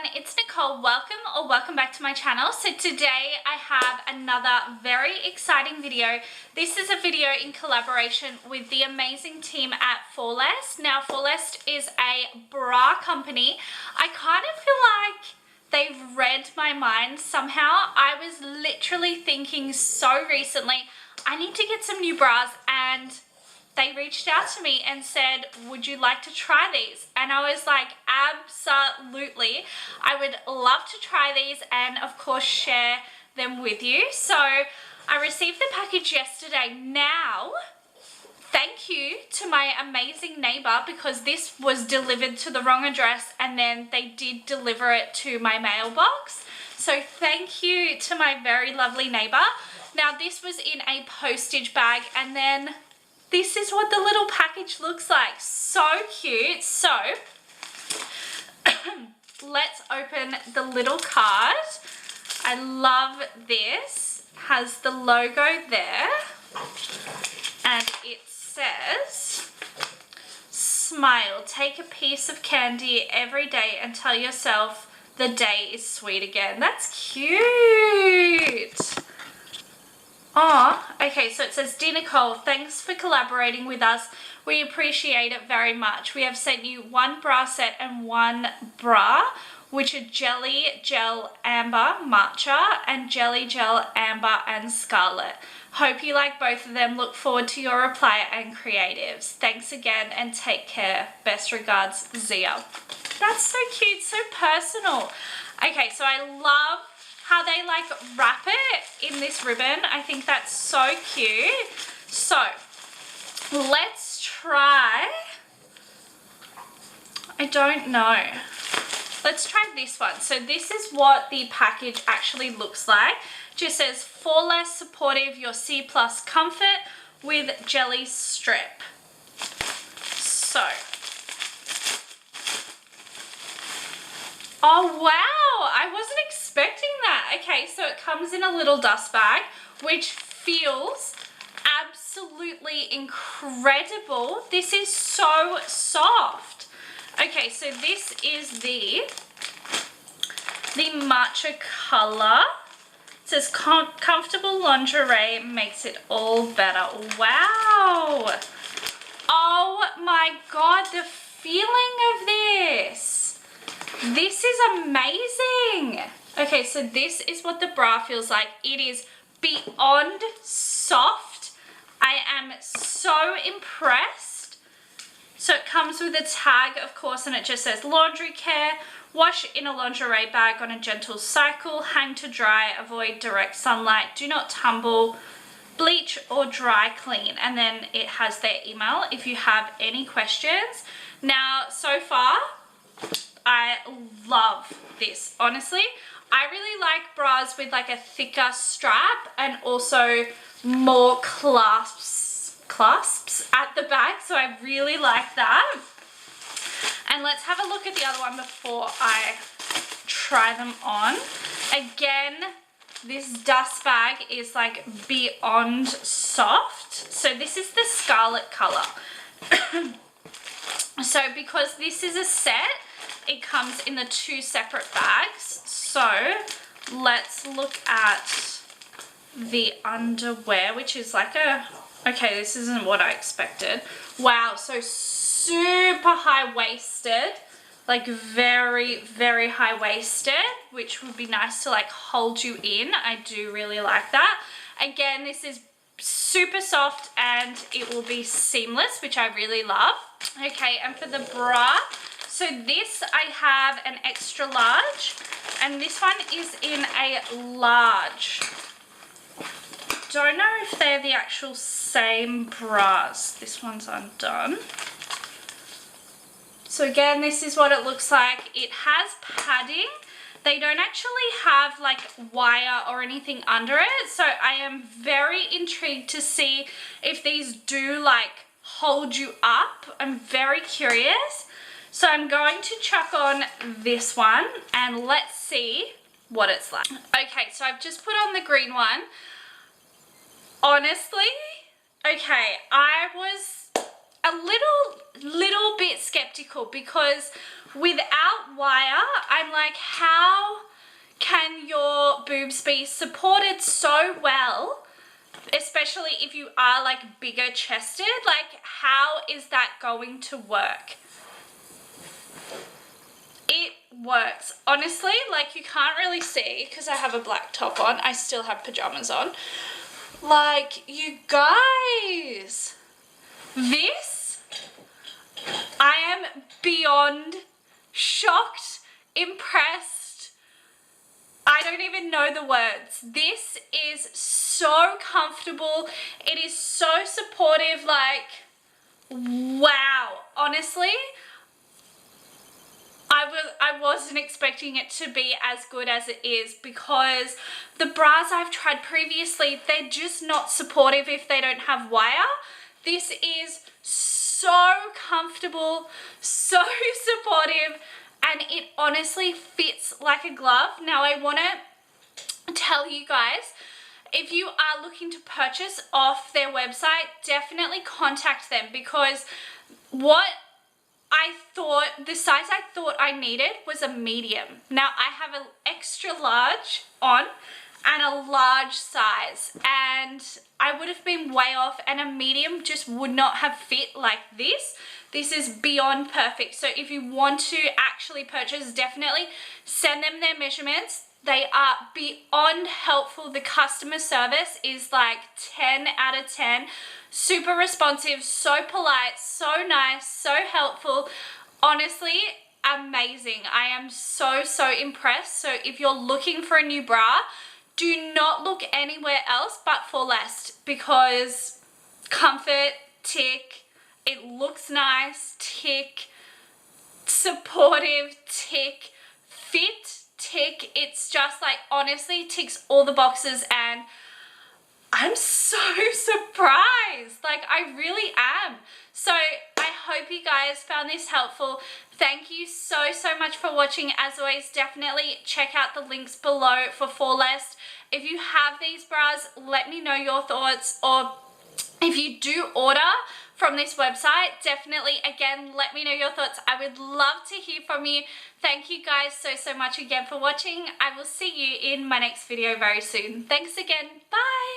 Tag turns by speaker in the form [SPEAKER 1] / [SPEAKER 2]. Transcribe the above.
[SPEAKER 1] it's Nicole. Welcome back to my channel. So today I have another very exciting video. This is a video in collaboration with the amazing team at FORLEST. Now FORLEST is a bra company. I kind of feel like they've read my mind somehow. I was literally thinking so recently, I need to get some new bras, and they reached out to me and said, would you like to try these? And I was like, absolutely. I would love to try these and of course share them with you. So I received the package yesterday. Now, thank you to my amazing neighbor, because this was delivered to the wrong address and then they did deliver it to my mailbox. So thank you to my very lovely neighbor. Now this was in a postage bag, and then this is what the little package looks like. So cute. So let's open the little card. I love this. Has the logo there, and it says, smile, take a piece of candy every day and tell yourself the day is sweet again. That's cute. Oh, okay, so it says, Dear Nicole, thanks for collaborating with us. We appreciate it very much. We have sent you one bra set and one bra, which are Jelly Gel Amber Matcha and Jelly Gel Amber and Scarlet. Hope you like both of them. Look forward to your reply and creatives. Thanks again and take care. Best regards, Zia. That's so cute, so personal. Okay, so I love how they like wrap it in this ribbon. I think that's so cute. So let's try, I don't know. Let's try this one. So this is what the package actually looks like. It just says FORLEST supportive, your C+ comfort with jelly strip. So, oh wow, I wasn't expecting that. Okay, so it comes in a little dust bag, which feels absolutely incredible. This is so soft. Okay, so this is the matcha color. It says comfortable lingerie makes it all better. Wow. Oh my God, the feeling of this. This is amazing. Okay, so this is what the bra feels like. It is beyond soft. I am so impressed. So it comes with a tag, of course, and it just says laundry care. Wash in a lingerie bag on a gentle cycle. Hang to dry. Avoid direct sunlight. Do not tumble. Bleach or dry clean. And then it has their email if you have any questions. Now, so far, I love this. Honestly, I really like bras with like a thicker strap and also more clasps at the back. So I really like that. And let's have a look at the other one before I try them on. Again, this dust bag is like beyond soft. So this is the scarlet color. So because this is a set, it comes in the two separate bags. So let's look at the underwear, which is like a, okay, this isn't what I expected. Wow, so super high-waisted, like very, very high-waisted, which would be nice to like hold you in. I do really like that. Again, this is super soft and it will be seamless, which I really love. Okay, and for the bra, so this I have an extra large, and this one is in a large. Don't know if they're the actual same bras. This one's undone. So again, this is what it looks like. It has padding. They don't actually have like wire or anything under it. So I am very intrigued to see if these do like hold you up. I'm very curious. So I'm going to chuck on this one and let's see what it's like. Okay, so I've just put on the green one. Honestly, okay, I was a little bit skeptical, because without wire, I'm like, how can your boobs be supported so well, especially if you are like bigger chested? Like, how is that going to work? It works. Honestly, like, you can't really see because I have a black top on. I still have pajamas on. Like, you guys, this, I am beyond shocked, impressed. I don't even know the words. This is so comfortable. It is so supportive. Like, wow. Honestly, I wasn't expecting it to be as good as it is, because the bras I've tried previously, they're just not supportive if they don't have wire. This is so comfortable, so supportive, and it honestly fits like a glove. Now, I want to tell you guys, if you are looking to purchase off their website, definitely contact them, because the size I thought I needed was a medium. Now, I have an extra large on and a large size, and I would have been way off, and a medium just would not have fit like this. This is beyond perfect. So if you want to actually purchase, definitely send them their measurements. They are beyond helpful. The customer service is like 10 out of 10. Super responsive, so polite, so nice, so helpful. Honestly, amazing. I am so impressed. So if you're looking for a new bra, do not look anywhere else but FORLEST, because comfort, tick, it looks nice, tick, supportive, tick, fit, tick. It's just like, honestly, ticks all the boxes, and I'm so surprised. Like, I really am. So I hope you guys found this helpful. Thank you so much for watching. As always, definitely check out the links below for FORLEST. If you have these bras, let me know your thoughts, or if you do order from this website, definitely, again, let me know your thoughts. I would love to hear from you. Thank you guys so much again for watching. I will see you in my next video very soon. Thanks again. Bye.